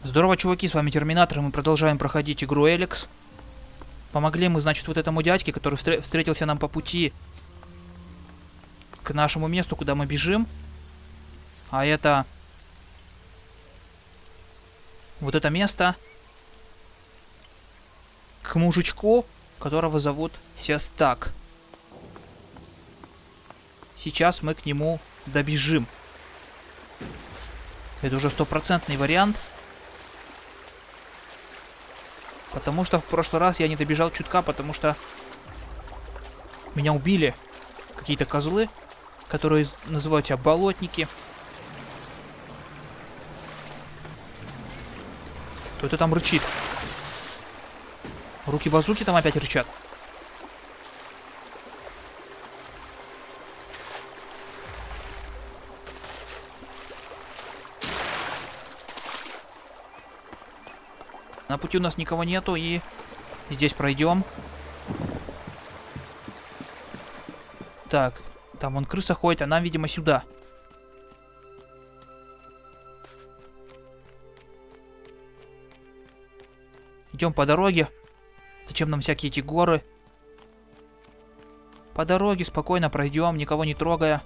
Здорово, чуваки, с вами Терминатор, и мы продолжаем проходить игру ELEX. Помогли мы, значит, вот этому дядьке, который встретился нам по пути к нашему месту, куда мы бежим. А это... Вот это место к мужичку, которого зовут Сестак. Сейчас мы к нему добежим. Это уже стопроцентный вариант. Потому что в прошлый раз я не добежал чутка, потому что меня убили какие-то козлы, которые называют себя болотники. Кто-то там рычит. Руки-базуки там опять рычат. На пути у нас никого нету, и здесь пройдем. Так, там вон крыса ходит, а нам, видимо, сюда. Идем по дороге. Зачем нам всякие эти горы? По дороге спокойно пройдем, никого не трогая.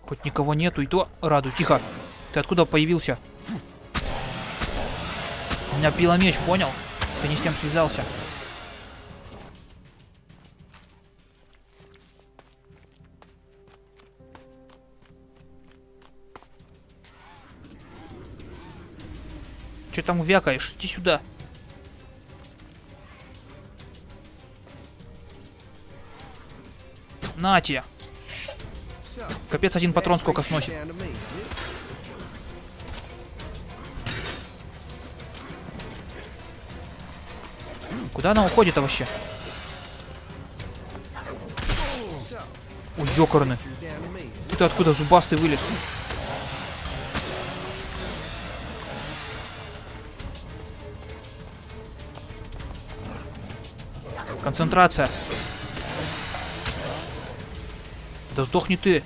Хоть никого нету, и то радует. Тихо. Ты откуда появился? У меня пиломеч, понял? Ты не с тем связался. Че там вякаешь? Иди сюда. На тебе. Капец, один патрон сколько сносит. Куда она уходит-то вообще? Ой, ёкарный. Ты откуда зубастый вылез? Концентрация. Да сдохни ты.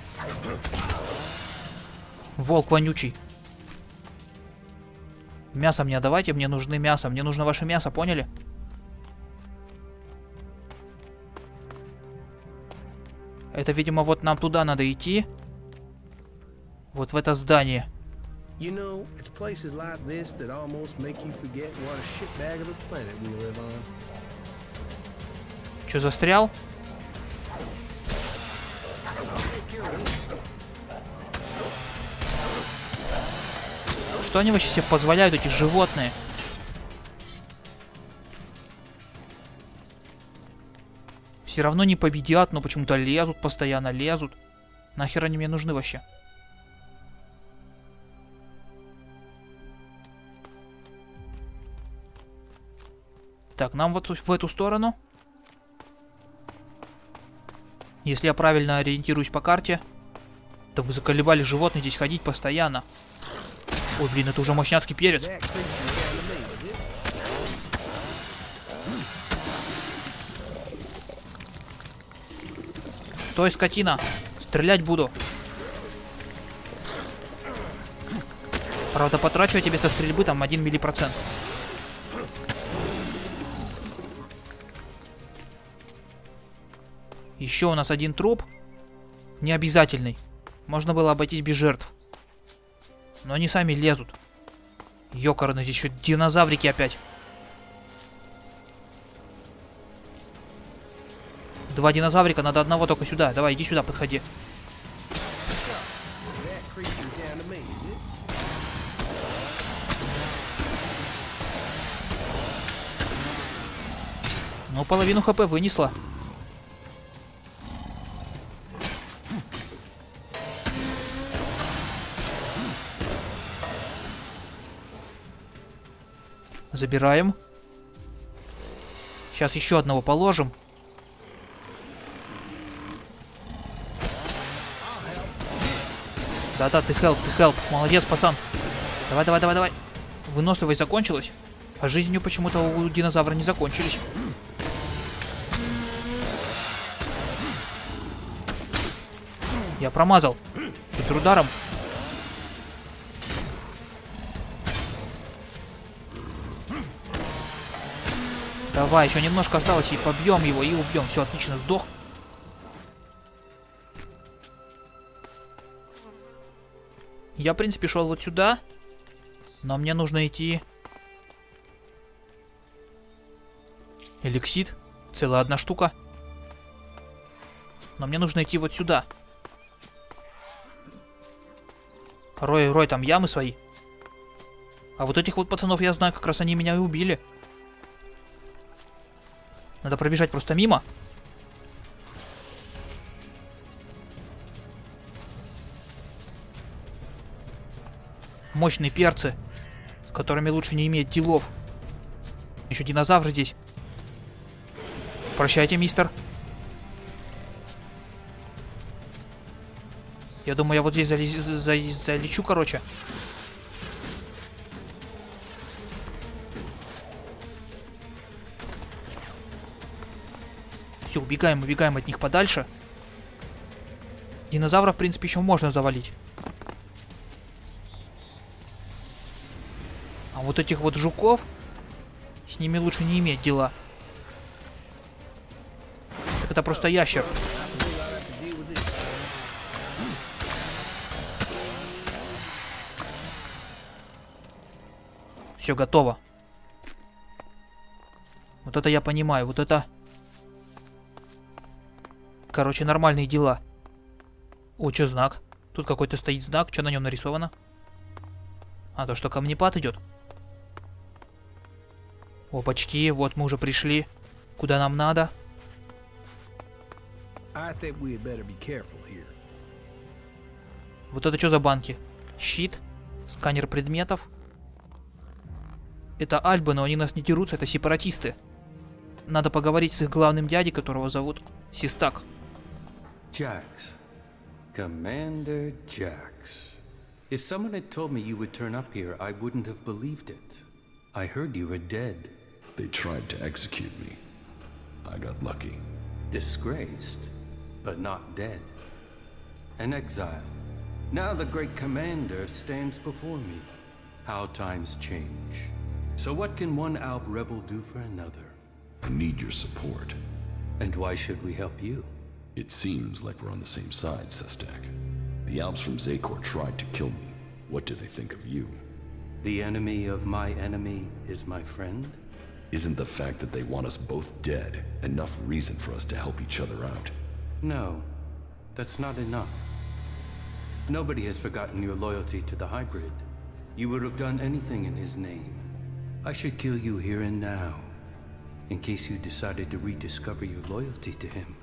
Волк вонючий. Мясо мне давайте, мне нужны мясо. Мне нужно ваше мясо, поняли? Это, видимо, вот нам туда надо идти. Вот в это здание. Чё, застрял? Что они вообще себе позволяют, эти животные? Все равно не победят, но почему-то лезут, постоянно лезут. Нахер они мне нужны вообще? Так, нам вот в эту сторону. Если я правильно ориентируюсь по карте, то вы заколебали животные здесь ходить постоянно. Ой, блин, это уже мощняцкий перец. Стой, скотина. Стрелять буду. Правда, потрачу я тебе со стрельбы там 1 миллипроцент. Еще у нас один труп. Необязательный. Можно было обойтись без жертв. Но они сами лезут. Ёкарно, здесь еще динозаврики опять. 2 динозаврика, надо одного только сюда. Давай, иди сюда, подходи. Ну, половину хп вынесла. Забираем. Сейчас еще одного положим. Да-да, ты хелп. Молодец, пацан. Давай. Выносливость закончилась. А жизнью почему-то у динозавра не закончились. Я промазал. Суперударом. Давай, еще немножко осталось, и побьем его, и убьем. Все, отлично, сдох. Я, в принципе, шел вот сюда. Но мне нужно идти... Эликсид. Целая одна штука. Но мне нужно идти вот сюда. Рой, там ямы свои. А вот этих вот пацанов я знаю, как раз они меня и убили. Надо пробежать просто мимо. Мощные перцы, с которыми лучше не иметь делов. Еще динозавр здесь. Прощайте, мистер. Я думаю, я вот здесь залечу, короче. Все, убегаем от них подальше. Динозавра, в принципе, еще можно завалить. А вот этих вот жуков, с ними лучше не иметь дела. Так это просто ящер. Все готово. Вот это я понимаю, вот это... Короче, нормальные дела. О, что знак? Тут какой-то стоит знак, что на нем нарисовано? А, то, что камнепад идет. Опачки, вот мы уже пришли. Куда нам надо? Вот это что за банки? Щит, сканер предметов. Это альбы, но они нас не дерутся, это сепаратисты. Надо поговорить с их главным дядей, которого зовут Систак. Jax. Commander Jax. If someone had told me you would turn up here, I wouldn't have believed it. I heard you were dead. They tried to execute me. I got lucky. Disgraced, but not dead. An exile. Now the great commander stands before me. How times change. So what can one Alb rebel do for another? I need your support. And why should we help you? It seems like we're on the same side, Sestak. The Alps from Zakor tried to kill me. What do they think of you? The enemy of my enemy is my friend? Isn't the fact that they want us both dead enough reason for us to help each other out? No, that's not enough. Nobody has forgotten your loyalty to the hybrid. You would have done anything in his name. I should kill you here and now, in case you decided to rediscover your loyalty to him.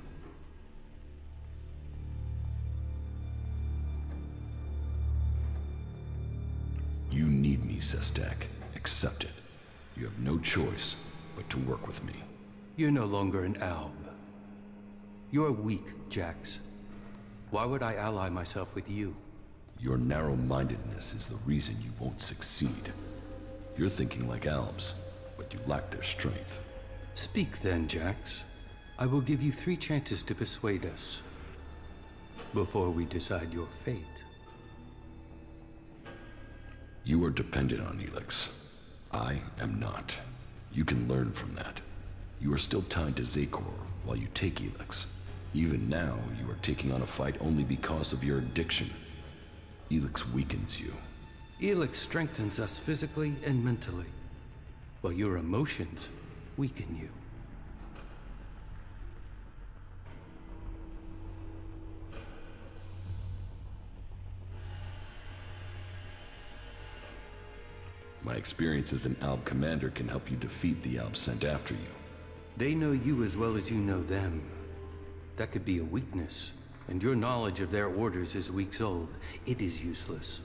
You need me, Sestak. Accept it. You have no choice but to work with me. You're no longer an Alb. You're weak, Jax. Why would I ally myself with you? Your narrow-mindedness is the reason you won't succeed. You're thinking like Albs, but you lack their strength. Speak then, Jax. I will give you 3 chances to persuade us, before we decide your fate. You are dependent on ELEX. I am not. You can learn from that. You are still tied to Zakor while you take ELEX. Even now, you are taking on a fight only because of your addiction. ELEX weakens you. ELEX strengthens us physically and mentally, while your emotions weaken you. My experience as an Alb commander can help you defeat the Albs sent after you. They know you as well as you know them. That could be a weakness, and your knowledge of their orders is weeks old. It is useless.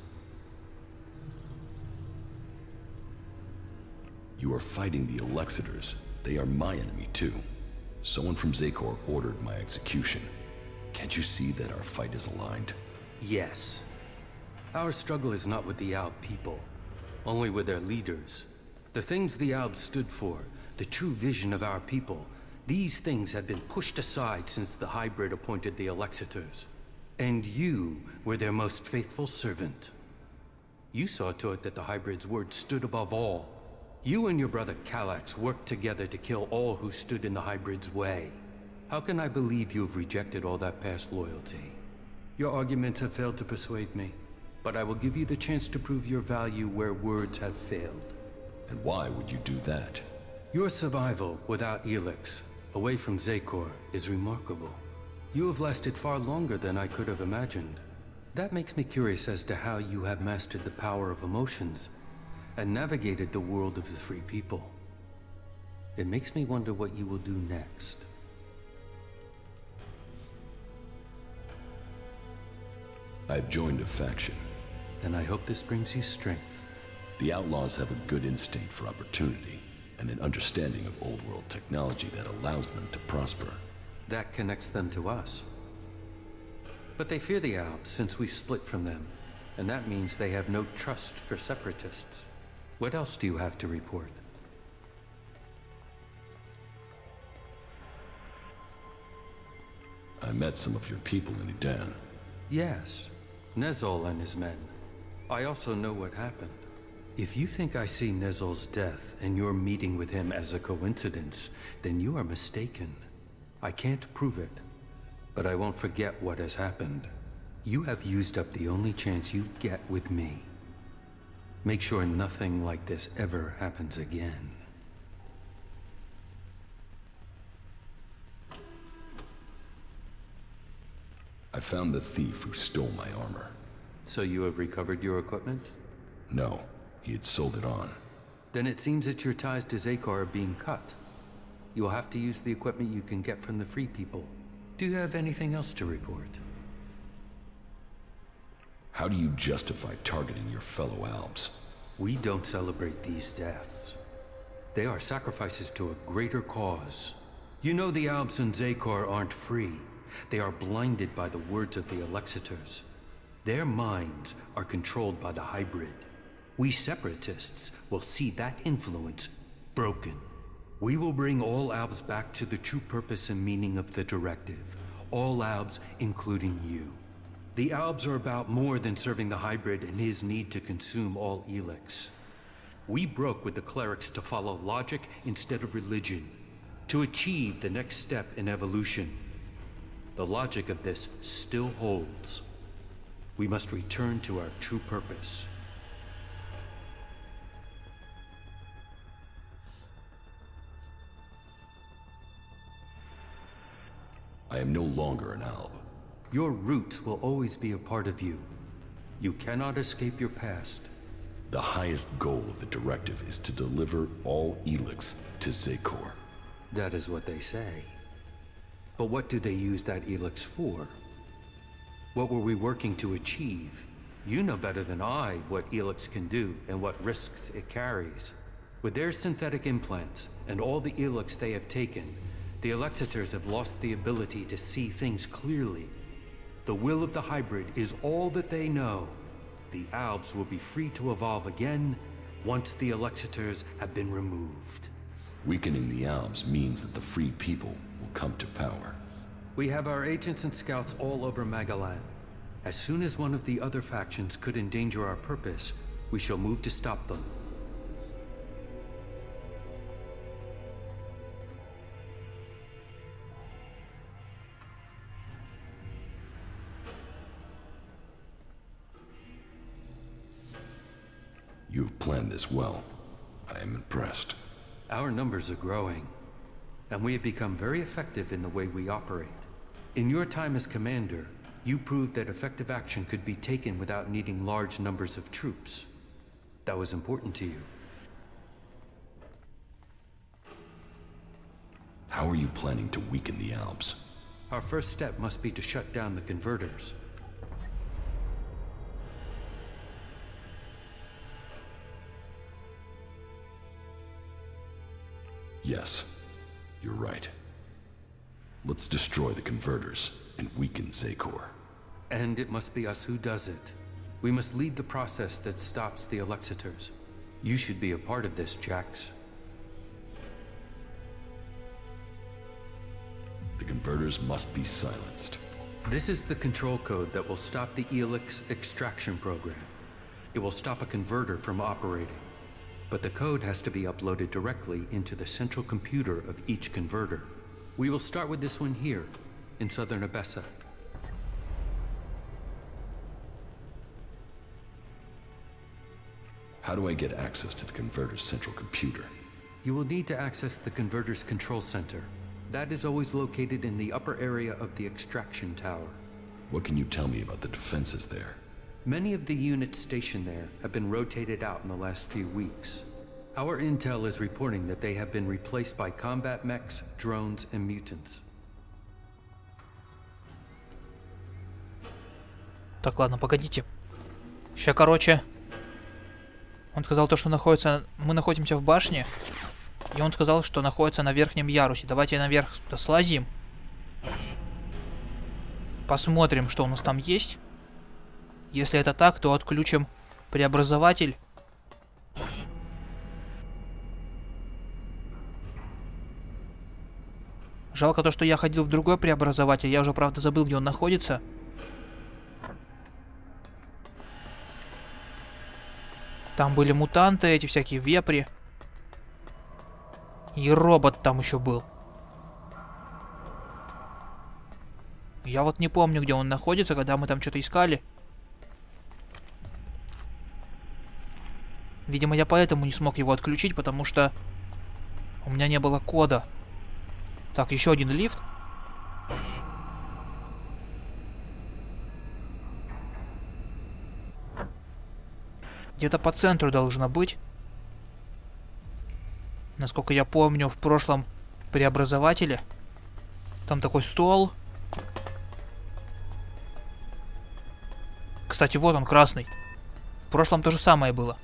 You are fighting the Alexiters. They are my enemy too. Someone from Zakor ordered my execution. Can't you see that our fight is aligned? Yes. Our struggle is not with the Alb people, only with their leaders. The things the Alps stood for, the true vision of our people, these things have been pushed aside since the hybrid appointed the Elexitors. And you were their most faithful servant. You saw to it that the hybrid's word stood above all. You and your brother Kallax worked together to kill all who stood in the hybrid's way. How can I believe you have rejected all that past loyalty? Your arguments have failed to persuade me, but I will give you the chance to prove your value where words have failed. And why would you do that? Your survival without ELEX, away from Zekor, is remarkable. You have lasted far longer than I could have imagined. That makes me curious as to how you have mastered the power of emotions and navigated the world of the free people. It makes me wonder what you will do next. I've joined a faction. And I hope this brings you strength. The outlaws have a good instinct for opportunity and an understanding of old-world technology that allows them to prosper. That connects them to us. But they fear the Alps since we split from them, and that means they have no trust for separatists. What else do you have to report? I met some of your people in Edan. Yes, Nezol and his men. I also know what happened. If you think I see Nezol's death and your meeting with him as a coincidence, then you are mistaken. I can't prove it, but I won't forget what has happened. You have used up the only chance you get with me. Make sure nothing like this ever happens again. I found the thief who stole my armor. So you have recovered your equipment? No, he had sold it on. Then it seems that your ties to Zekor are being cut. You will have to use the equipment you can get from the free people. Do you have anything else to report? How do you justify targeting your fellow Alps? We don't celebrate these deaths. They are sacrifices to a greater cause. You know the Alps and Zekor aren't free. They are blinded by the words of the Elexitors. Their minds are controlled by the hybrid. We separatists will see that influence broken. We will bring all Alps back to the true purpose and meaning of the directive. All Alps, including you. The Alps are about more than serving the hybrid and his need to consume all ELEX. We broke with the clerics to follow logic instead of religion, to achieve the next step in evolution. The logic of this still holds. We must return to our true purpose. I am no longer an Alp. Your roots will always be a part of you. You cannot escape your past. The highest goal of the directive is to deliver all ELEX to Zekor. That is what they say. But what do they use that ELEX for? What were we working to achieve? You know better than I what ELEX can do and what risks it carries. With their synthetic implants and all the ELEX they have taken, the Elexitors have lost the ability to see things clearly. The will of the hybrid is all that they know. The Alps will be free to evolve again once the Elexitors have been removed. Weakening the Alps means that the free people will come to power. We have our agents and scouts all over Magalan. As soon as one of the other factions could endanger our purpose, we shall move to stop them. You've planned this well. I am impressed. Our numbers are growing, and we have become very effective in the way we operate. In your time as commander, you proved that effective action could be taken without needing large numbers of troops. That was important to you. How are you planning to weaken the Alps? Our first step must be to shut down the converters. Yes, you're right. Let's destroy the converters and weaken Zekor. And it must be us who does it. We must lead the process that stops the Elexitors. You should be a part of this, Jax. The converters must be silenced. This is the control code that will stop the ELEX extraction program. It will stop a converter from operating. But the code has to be uploaded directly into the central computer of each converter. We will start with this one here, in southern Abessa. How do I get access to the converter's central computer? You will need to access the converter's control center. That is always located in the upper area of the extraction tower. What can you tell me about the defenses there? Many of the units stationed there have been rotated out in the last few weeks. Our intel is reporting that they have been replaced by combat mechs, drones, and mutants. Так, ладно, погодите. Сейчас, короче, он сказал то, что мы находимся в башне. И он сказал, что находится на верхнем ярусе. Давайте наверх слазим. Посмотрим, что у нас там есть. Если это так, то отключим преобразователь. Жалко то, что я ходил в другой преобразователь. Я уже, правда, забыл, где он находится. Там были мутанты, эти всякие вепри. И робот там еще был. Я вот не помню, где он находится, когда мы там что-то искали. Видимо, я поэтому не смог его отключить, потому что у меня не было кода. Так, еще один лифт. Где-то по центру должно быть. Насколько я помню, в прошлом преобразователе там такой стол. Кстати, вот он, красный. В прошлом то же самое было.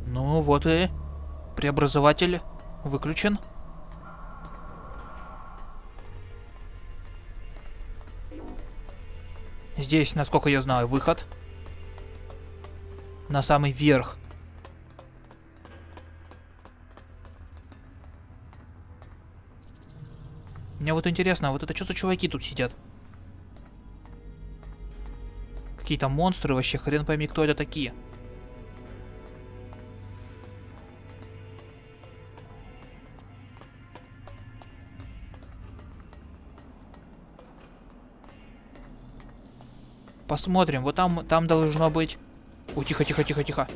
Ну вот и преобразователь выключен. Здесь, насколько я знаю, выход на самый верх. Мне вот интересно, а вот это что за чуваки тут сидят? Какие-то монстры, вообще хрен пойми, кто это такие. Посмотрим, вот там должно быть... Ой, тихо, тихо, тихо, тихо.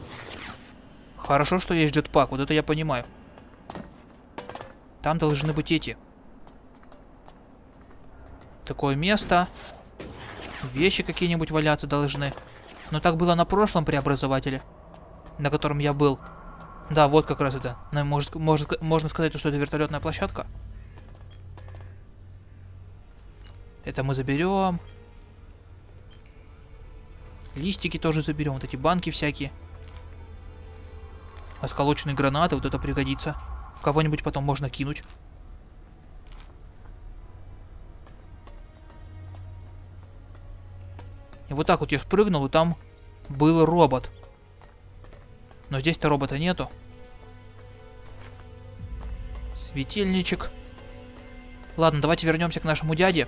Хорошо, что есть джетпак, вот это я понимаю. Там должны быть эти. Такое место. Вещи какие-нибудь валяться должны. Но так было на прошлом преобразователе, на котором я был. Да, вот как раз это. Можно сказать, что это вертолетная площадка. Это мы заберем. Листики тоже заберем. Вот эти банки всякие. Осколоченные гранаты. Вот это пригодится. Кого-нибудь потом можно кинуть. И вот так вот я спрыгнул, и там был робот. Но здесь-то робота нету. Светильничек. Ладно, давайте вернемся к нашему дяде.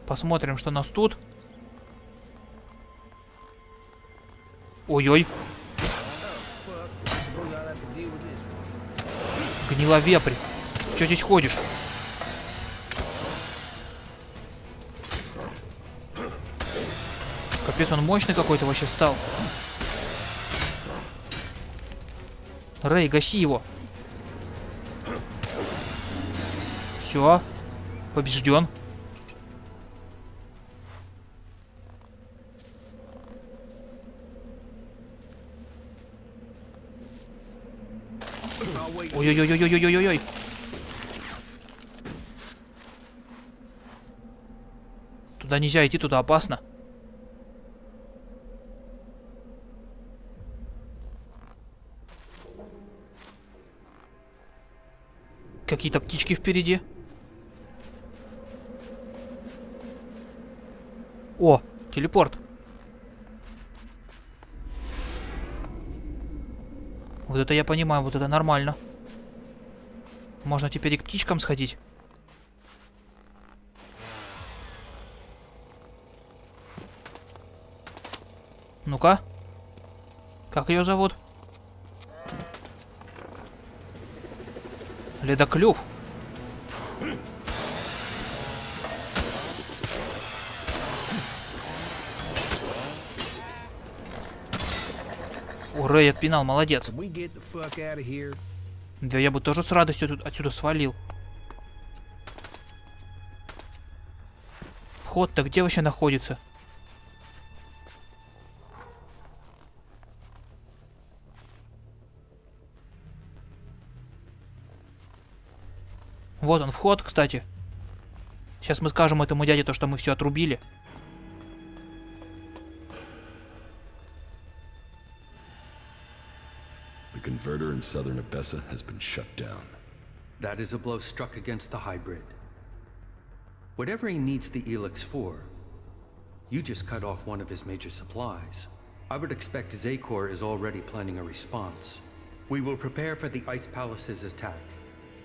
Посмотрим, что у нас тут. Ой-ой. Гниловепрь. Чё здесь ходишь? Капец, он мощный какой-то вообще стал. Рэй, гаси его. Все. Побежден. Ой-ой-ой-ой-ой-ой-ой. Туда нельзя идти, туда опасно. Какие-то птички впереди. О, телепорт. Вот это я понимаю, вот это нормально. Можно теперь и к птичкам сходить. Ну-ка. Как ее зовут? Ледоклюв. О, Рэй отпинал, молодец. Да я бы тоже с радостью отсюда свалил. Вход-то где вообще находится? Вот он, вход, кстати. Сейчас мы скажем этому дяде то, что мы все отрубили. The converter in southern Abessa has been shut down. That is a blow struck against the hybrid. Whatever he needs the ELEX for, you just cut off one of his major supplies. I would expect Zakor is already planning a response. We will prepare for the Ice Palace's attack.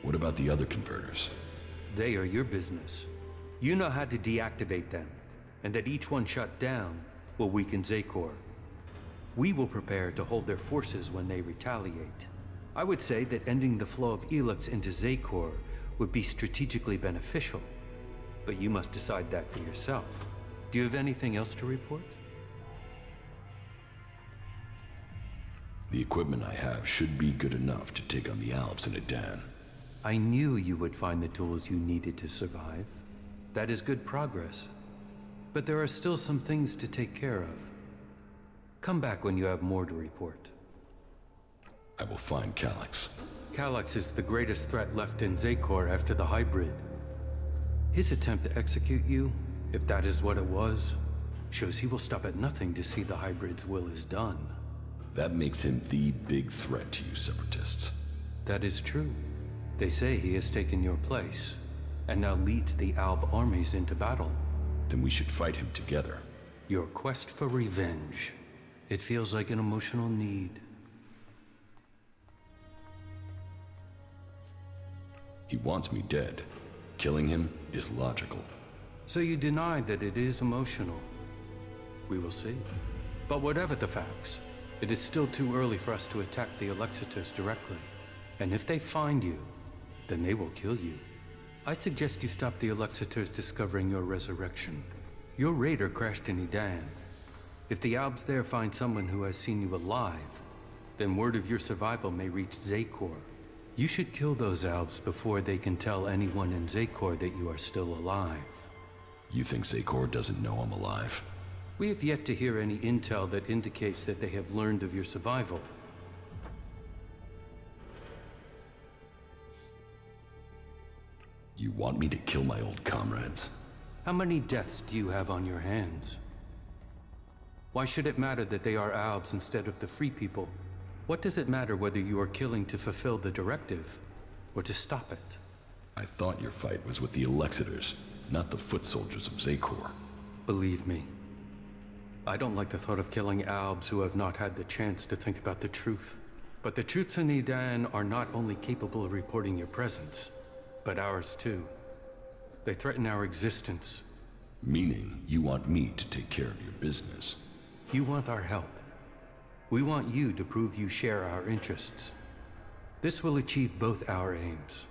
What about the other converters? They are your business. You know how to deactivate them, and that each one shut down will weaken Zakor. We will prepare to hold their forces when they retaliate. I would say that ending the flow of ELEX into Zakor would be strategically beneficial, but you must decide that for yourself. Do you have anything else to report? The equipment I have should be good enough to take on the Alps in Adan. I knew you would find the tools you needed to survive. That is good progress. But there are still some things to take care of. Come back when you have more to report. I will find Calyx. Calyx is the greatest threat left in Zakor after the hybrid. His attempt to execute you, if that is what it was, shows he will stop at nothing to see the hybrid's will is done. That makes him the big threat to you separatists. That is true. They say he has taken your place, and now leads the Alb armies into battle. Then we should fight him together. Your quest for revenge. It feels like an emotional need. He wants me dead. Killing him is logical. So you deny that it is emotional? We will see. But whatever the facts, it is still too early for us to attack the Alexiters directly. And if they find you, then they will kill you. I suggest you stop the Alexiters discovering your resurrection. Your raider crashed in Edan. If the Albs there find someone who has seen you alive, then word of your survival may reach Zakor. You should kill those Albs before they can tell anyone in Zakor that you are still alive. You think Zakor doesn't know I'm alive? We have yet to hear any intel that indicates that they have learned of your survival. You want me to kill my old comrades? How many deaths do you have on your hands? Why should it matter that they are Albs instead of the free people? What does it matter whether you are killing to fulfill the directive, or to stop it? I thought your fight was with the Alexiters, not the foot soldiers of Zakor. Believe me, I don't like the thought of killing Albs who have not had the chance to think about the truth. But the troops in Edan are not only capable of reporting your presence, but ours too. They threaten our existence. Meaning, you want me to take care of your business. You want our help. We want you to prove you share our interests. This will achieve both our aims.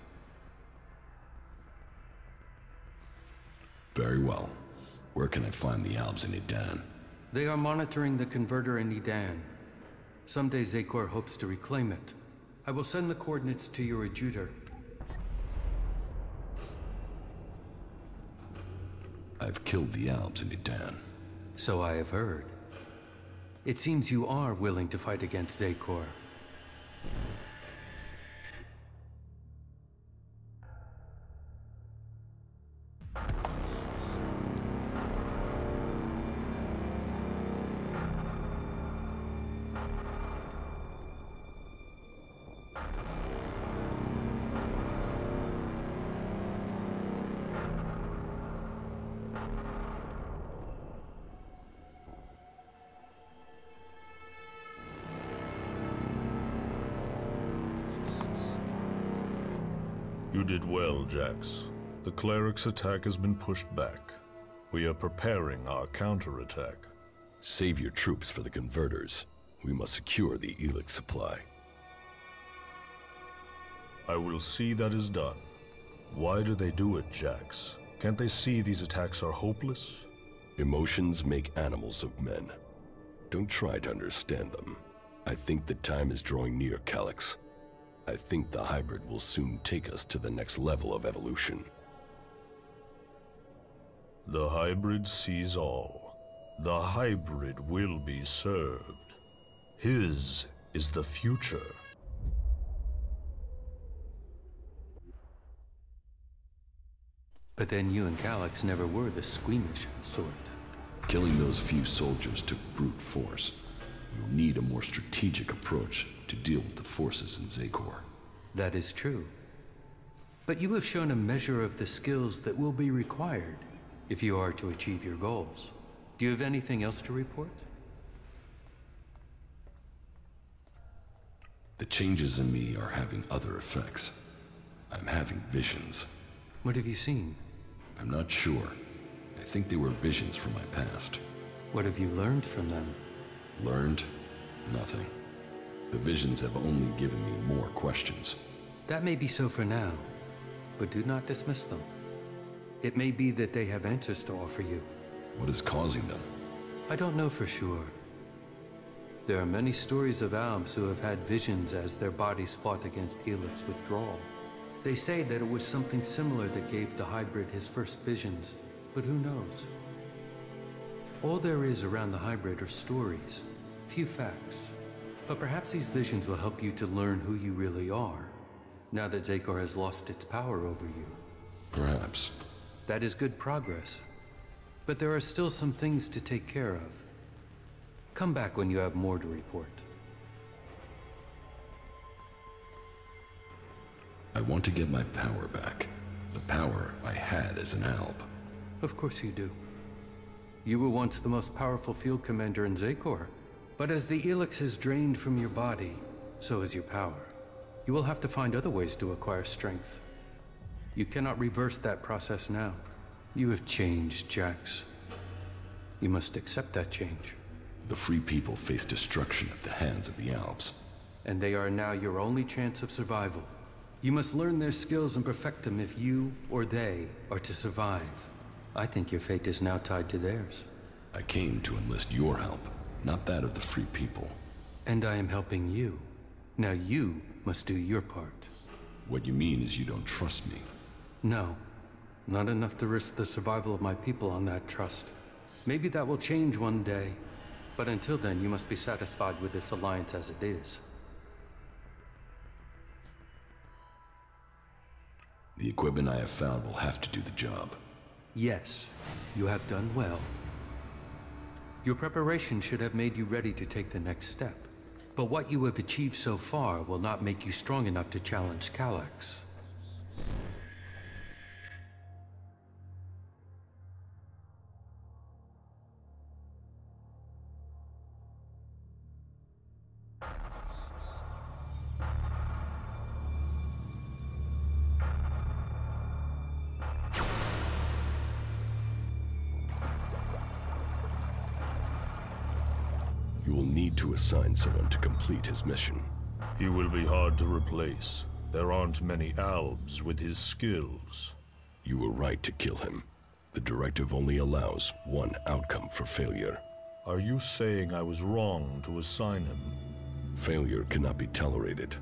Very well. Where can I find the Albs in Edan? They are monitoring the converter in Edan. Someday Zakor hopes to reclaim it. I will send the coordinates to your adjutor. I've killed the Albs in Idan. So I have heard. It seems you are willing to fight against Zakor. You did well, Jax. The cleric's attack has been pushed back. We are preparing our counterattack. Save your troops for the converters. We must secure the ELEX supply. I will see that is done. Why do they do it, Jax? Can't they see these attacks are hopeless? Emotions make animals of men. Don't try to understand them. I think the time is drawing near, Calyx. I think the hybrid will soon take us to the next level of evolution. The hybrid sees all. The hybrid will be served. His is the future. But then you and Calyx never were the squeamish sort. Killing those few soldiers took brute force. We'll need a more strategic approach to deal with the forces in Zakor. That is true. But you have shown a measure of the skills that will be required if you are to achieve your goals. Do you have anything else to report? The changes in me are having other effects. I'm having visions. What have you seen? I'm not sure. I think they were visions from my past. What have you learned from them? Learned? Nothing. The visions have only given me more questions. That may be so for now, but do not dismiss them. It may be that they have answers to offer you. What is causing them? I don't know for sure. There are many stories of Albs who have had visions as their bodies fought against ELEX withdrawal. They say that it was something similar that gave the hybrid his first visions, but who knows? All there is around the hybrid are stories, few facts. But perhaps these visions will help you to learn who you really are, now that Zakor has lost its power over you. Perhaps. That is good progress. But there are still some things to take care of. Come back when you have more to report. I want to get my power back. The power I had as an Alb. Of course you do. You were once the most powerful field commander in Zakor. But as the ELEX has drained from your body, so is your power. You will have to find other ways to acquire strength. You cannot reverse that process now. You have changed, Jax. You must accept that change. The free people face destruction at the hands of the Albs. And they are now your only chance of survival. You must learn their skills and perfect them if you or they are to survive. I think your fate is now tied to theirs. I came to enlist your help, not that of the free people. And I am helping you. Now you must do your part. What you mean is you don't trust me. No, not enough to risk the survival of my people on that trust. Maybe that will change one day, but until then you must be satisfied with this alliance as it is. The equipment I have found will have to do the job. Yes, you have done well. Your preparation should have made you ready to take the next step. But what you have achieved so far will not make you strong enough to challenge Calyx. You will need to assign someone to complete his mission. He will be hard to replace. There aren't many Albs with his skills. You were right to kill him. The directive only allows one outcome for failure. Are you saying I was wrong to assign him? Failure cannot be tolerated.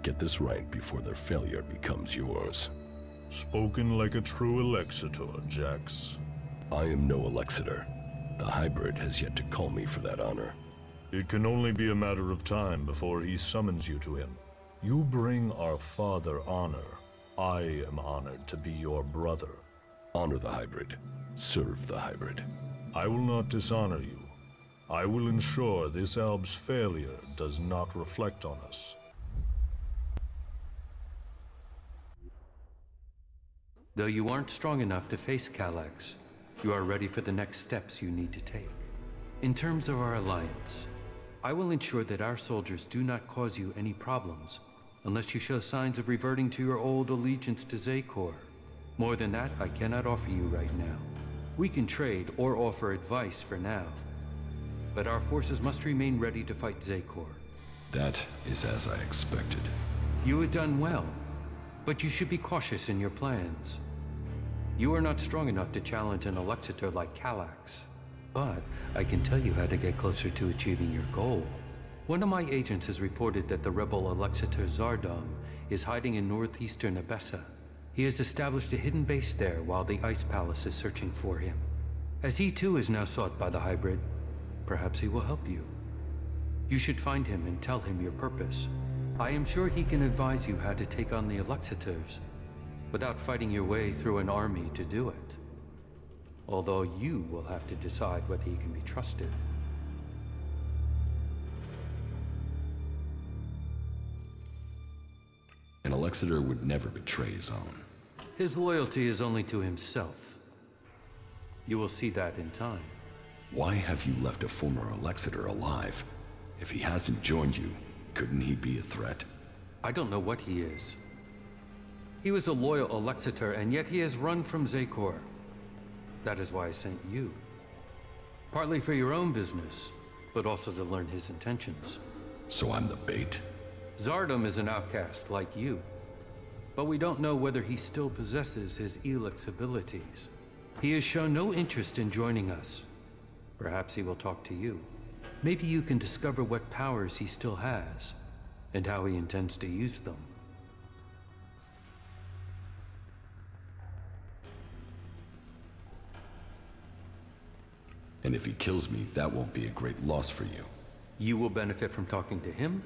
get this right before their failure becomes yours. Spoken like a true Alexitor, Jax. I am no Alexitor. The hybrid has yet to call me for that honor. It can only be a matter of time before he summons you to him. You bring our father honor. I am honored to be your brother. Honor the hybrid. Serve the hybrid. I will not dishonor you. I will ensure this alb's failure does not reflect on us. Though you aren't strong enough to face Calyx, you are ready for the next steps you need to take. In terms of our alliance, I will ensure that our soldiers do not cause you any problems unless you show signs of reverting to your old allegiance to Xacor. More than that, I cannot offer you right now. We can trade or offer advice for now, but our forces must remain ready to fight Xacor. That is as I expected. You have done well, but you should be cautious in your plans. You are not strong enough to challenge an Alexitor like Calyx, but I can tell you how to get closer to achieving your goal. One of my agents has reported that the rebel Alexitor Zardom is hiding in northeastern Abessa. He has established a hidden base there while the Ice Palace is searching for him. As he too is now sought by the hybrid, perhaps he will help you. You should find him and tell him your purpose. I am sure he can advise you how to take on the Alexitors without fighting your way through an army to do it. Although you will have to decide whether he can be trusted. An Alexitor would never betray his own. His loyalty is only to himself. You will see that in time. Why have you left a former Alexitor alive? If he hasn't joined you, couldn't he be a threat? I don't know what he is. He was a loyal Alexitor, and yet he has run from Xacor. That is why I sent you. Partly for your own business, but also to learn his intentions. So I'm the bait? Zardom is an outcast like you, but we don't know whether he still possesses his ELEX abilities. He has shown no interest in joining us. Perhaps he will talk to you. Maybe you can discover what powers he still has, and how he intends to use them. And if he kills me, that won't be a great loss for you. You will benefit from talking to him,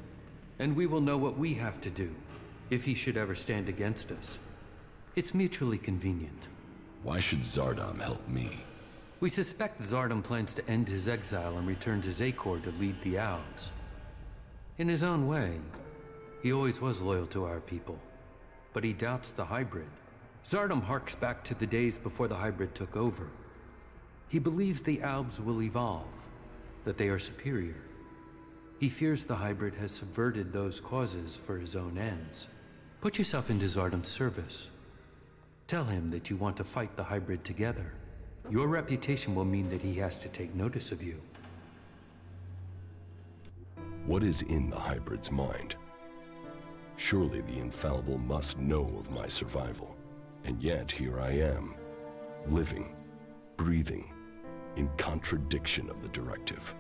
and we will know what we have to do, if he should ever stand against us. It's mutually convenient. Why should Zardom help me? We suspect Zardom plans to end his exile and return to Xacor to lead the Alps. In his own way, he always was loyal to our people, but he doubts the hybrid. Zardom harks back to the days before the hybrid took over. He believes the Alps will evolve, that they are superior. He fears the hybrid has subverted those causes for his own ends. Put yourself into Zardom's service. Tell him that you want to fight the hybrid together. Your reputation will mean that he has to take notice of you. What is in the hybrid's mind? Surely the infallible must know of my survival. And yet here I am, living, breathing, in contradiction of the directive.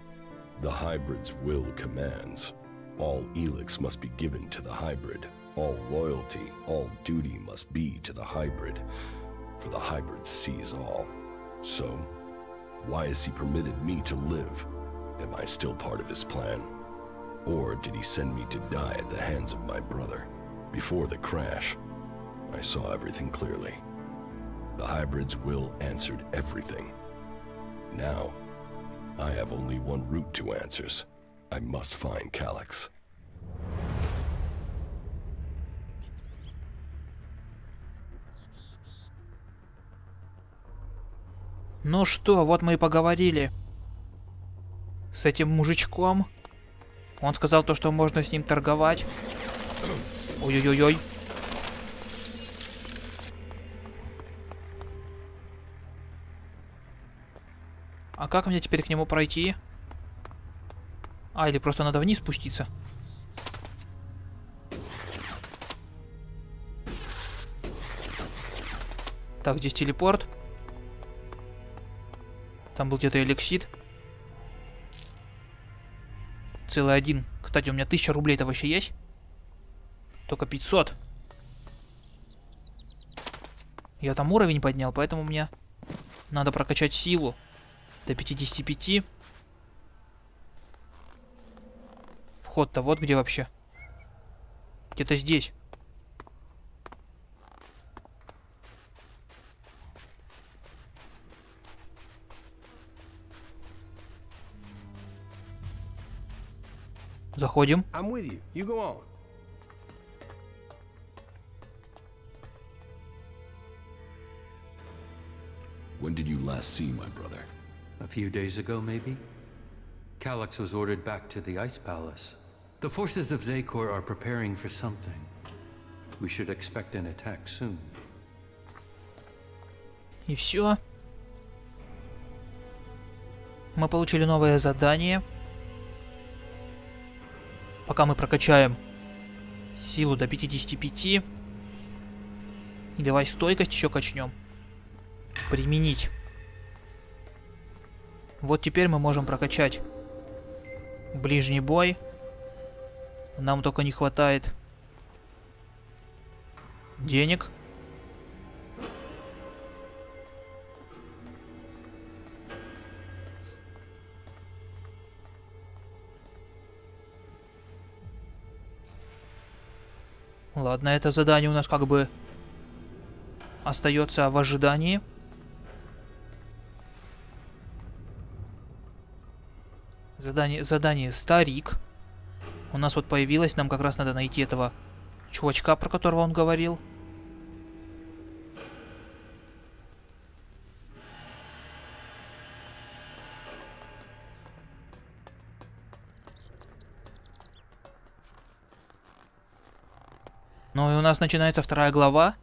The hybrid's will commands. All ELEX must be given to the hybrid. All loyalty, all duty must be to the hybrid. For the hybrid sees all. So, why has he permitted me to live? Am I still part of his plan? Or did he send me to die at the hands of my brother? Before the crash, I saw everything clearly. The hybrid's will answered everything. Now, I have only one route to answers. I must find Calyx. Ну что, вот мы и поговорили с этим мужичком. Он сказал то, что можно с ним торговать. Ой-ой-ой-ой. А как мне теперь к нему пройти? А, или просто надо вниз спуститься? Так, здесь телепорт. Там был где-то эликсид. Целый один. Кстати, у меня 1000 рублей-то вообще есть? Только 500. Я там уровень поднял, поэтому мне надо прокачать силу до 55. Вход-то вот где вообще. Где-то здесь. Заходим. I'm with you. You go on. When did you last see my brother? A few days ago, maybe? Calyx was ordered back to the Ice Palace. The forces of Zakor are preparing for something. We should expect an attack soon. И все. Мы получили новое задание. Пока мы прокачаем силу до 55. И давай стойкость еще качнем. Применить. Вот теперь мы можем прокачать ближний бой. Нам только не хватает денег. Ладно, это задание у нас как бы остается в ожидании. Задание старик. У нас вот появилось, нам как раз надо найти этого чувачка, про которого он говорил. Ну и у нас начинается вторая глава,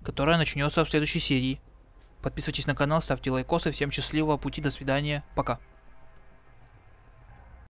которая начнется в следующей серии. Подписывайтесь на канал, ставьте лайкосы. Всем счастливого пути, до свидания, пока.